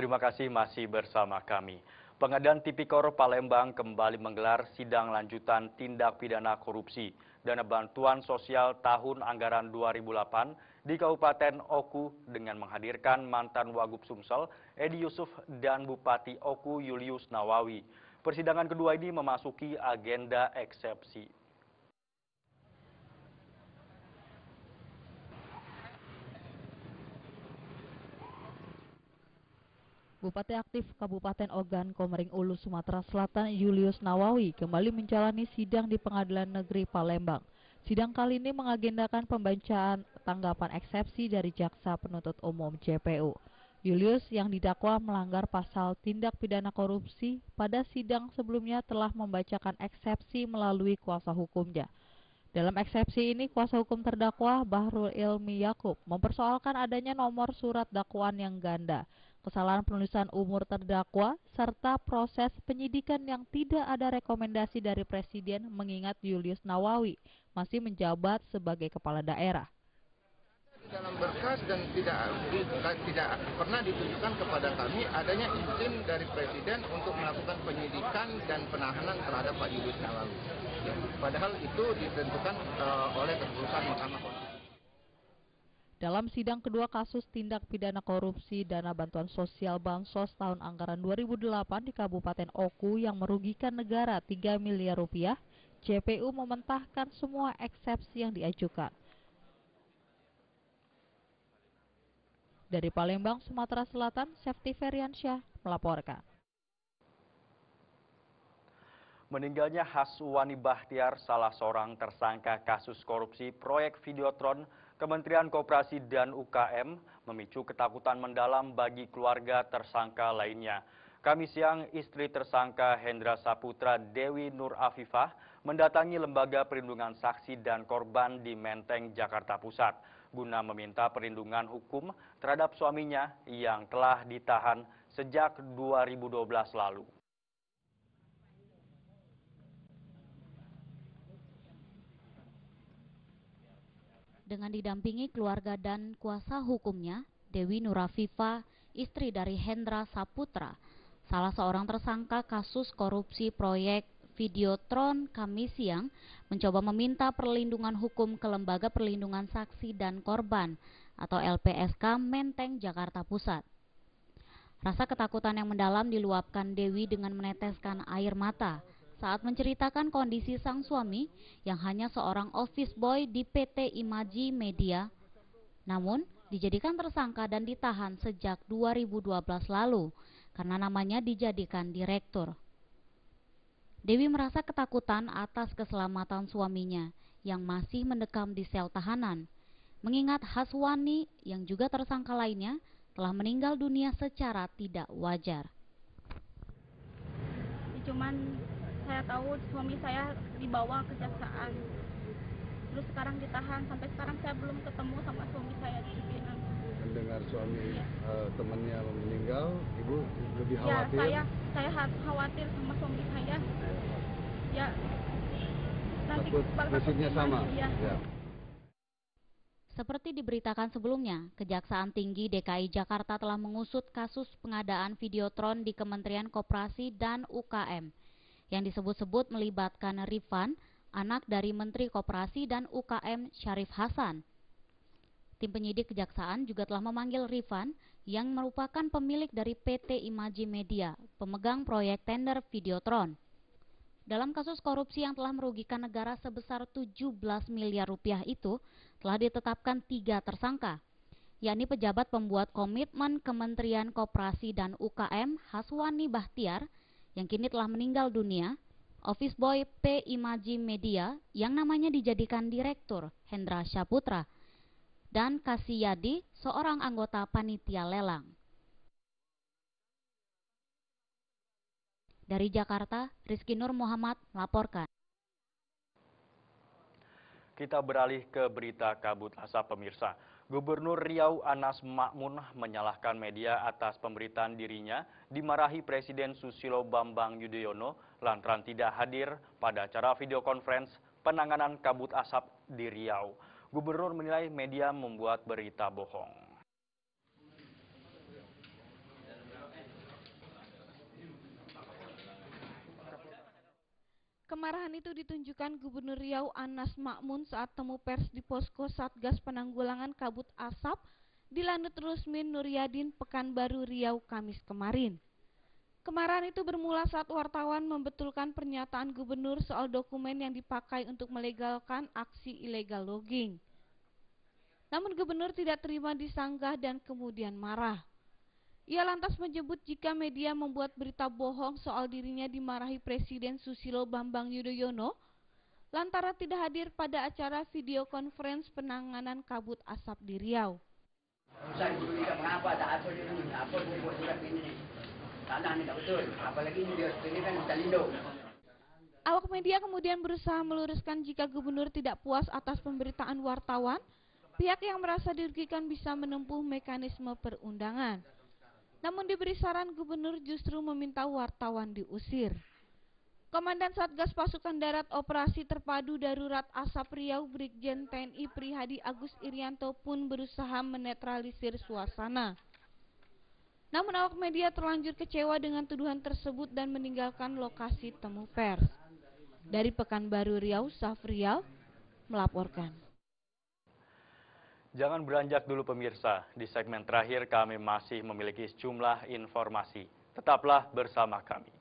Terima kasih masih bersama kami. Pengadilan Tipikor Palembang kembali menggelar sidang lanjutan tindak pidana korupsi dana bantuan sosial tahun anggaran 2008 di Kabupaten Oku dengan menghadirkan mantan Wagub Sumsel Edi Yusuf dan Bupati Oku Julius Nawawi. Persidangan kedua ini memasuki agenda eksepsi. Bupati aktif Kabupaten Ogan, Komering Ulu, Sumatera Selatan, Julius Nawawi kembali menjalani sidang di Pengadilan Negeri Palembang. Sidang kali ini mengagendakan pembacaan tanggapan eksepsi dari Jaksa Penuntut Umum JPU. Julius yang didakwa melanggar pasal tindak pidana korupsi pada sidang sebelumnya telah membacakan eksepsi melalui kuasa hukumnya. Dalam eksepsi ini, kuasa hukum terdakwa Bahrul Ilmi Yakub mempersoalkan adanya nomor surat dakwaan yang ganda, kesalahan penulisan umur terdakwa, serta proses penyidikan yang tidak ada rekomendasi dari Presiden mengingat Julius Nawawi masih menjabat sebagai kepala daerah. Dalam berkas dan tidak pernah ditunjukkan kepada kami adanya izin dari Presiden untuk melakukan penyidikan dan penahanan terhadap Pak Julius Nawawi. Padahal itu ditentukan oleh keputusan Mahkamah Konstitusi. Dalam sidang kedua kasus tindak pidana korupsi dana bantuan sosial Bansos tahun anggaran 2008 di Kabupaten Oku yang merugikan negara 3 miliar rupiah, JPU mementahkan semua eksepsi yang diajukan. Dari Palembang, Sumatera Selatan, Sefti Feriansyah melaporkan. Meninggalnya Haswani Bahtiar, salah seorang tersangka kasus korupsi proyek Videotron Kementerian Koperasi dan UKM, memicu ketakutan mendalam bagi keluarga tersangka lainnya. Kamis siang, istri tersangka Hendra Saputra Dewi Nur Afifah mendatangi Lembaga Perlindungan Saksi dan Korban di Menteng, Jakarta Pusat, guna meminta perlindungan hukum terhadap suaminya yang telah ditahan sejak 2012 lalu. Dengan didampingi keluarga dan kuasa hukumnya, Dewi Nur Afifah, istri dari Hendra Saputra, salah seorang tersangka kasus korupsi proyek Videotron, Kamis siang mencoba meminta perlindungan hukum ke Lembaga Perlindungan Saksi dan Korban atau LPSK Menteng, Jakarta Pusat. Rasa ketakutan yang mendalam diluapkan Dewi dengan meneteskan air mata saat menceritakan kondisi sang suami yang hanya seorang office boy di PT Imaji Media, namun dijadikan tersangka dan ditahan sejak 2012 lalu karena namanya dijadikan direktur. Dewi merasa ketakutan atas keselamatan suaminya yang masih mendekam di sel tahanan, mengingat Haswani yang juga tersangka lainnya telah meninggal dunia secara tidak wajar. Cuman saya tahu suami saya dibawa kejaksaan, terus sekarang ditahan. Sampai sekarang saya belum ketemu sama suami saya di Cipinang. Mendengar suami temannya meninggal, ibu lebih khawatir? Ya, saya khawatir sama suami saya. Ya, nanti nasibnya sama. Ya. Ya. Seperti diberitakan sebelumnya, Kejaksaan Tinggi DKI Jakarta telah mengusut kasus pengadaan Videotron di Kementerian Koperasi dan UKM yang disebut-sebut melibatkan Rifan, anak dari Menteri Koperasi dan UKM Syarif Hasan. Tim penyidik Kejaksaan juga telah memanggil Rifan yang merupakan pemilik dari PT Imaji Media, pemegang proyek tender Videotron. Dalam kasus korupsi yang telah merugikan negara sebesar 17 miliar rupiah itu, telah ditetapkan 3 tersangka, yakni pejabat pembuat komitmen Kementerian Koperasi dan UKM Haswani Bahtiar, yang kini telah meninggal dunia, office boy P Imaji Media yang namanya dijadikan direktur Hendra Saputra, dan Kasiyadi, seorang anggota panitia lelang. Dari Jakarta, Rizky Nur Muhammad melaporkan. Kita beralih ke berita kabut asap pemirsa. Gubernur Riau Anas Makmun menyalahkan media atas pemberitaan dirinya dimarahi Presiden Susilo Bambang Yudhoyono lantaran tidak hadir pada acara video conference penanganan kabut asap di Riau. Gubernur menilai media membuat berita bohong. kemarahan itu ditunjukkan Gubernur Riau Anas Makmun saat temu pers di posko Satgas Penanggulangan Kabut Asap di Lanut Rusmin Nuryadin, Pekanbaru, Riau, Kamis kemarin. Kemarahan itu bermula saat wartawan membetulkan pernyataan gubernur soal dokumen yang dipakai untuk melegalkan aksi illegal logging. Namun gubernur tidak terima disanggah dan kemudian marah. Ia lantas menyebut jika media membuat berita bohong soal dirinya dimarahi Presiden Susilo Bambang Yudhoyono lantaran tidak hadir pada acara video conference penanganan kabut asap di Riau. Saya dulu tidak mengapa, tak apa ini, apa buat surat ini. Tanah ini tak betul, apalagi ini kan Talindo. Awak media kemudian berusaha meluruskan jika gubernur tidak puas atas pemberitaan wartawan, pihak yang merasa dirugikan bisa menempuh mekanisme perundangan. Namun diberi saran gubernur justru meminta wartawan diusir. Komandan Satgas Pasukan Darat Operasi Terpadu Darurat Asap Riau Brigjen TNI Prihadi Agus Irianto pun berusaha menetralisir suasana. Namun awak media terlanjur kecewa dengan tuduhan tersebut dan meninggalkan lokasi temu pers. Dari Pekanbaru Riau, Safrial melaporkan. Jangan beranjak dulu pemirsa, di segmen terakhir kami masih memiliki sejumlah informasi. Tetaplah bersama kami.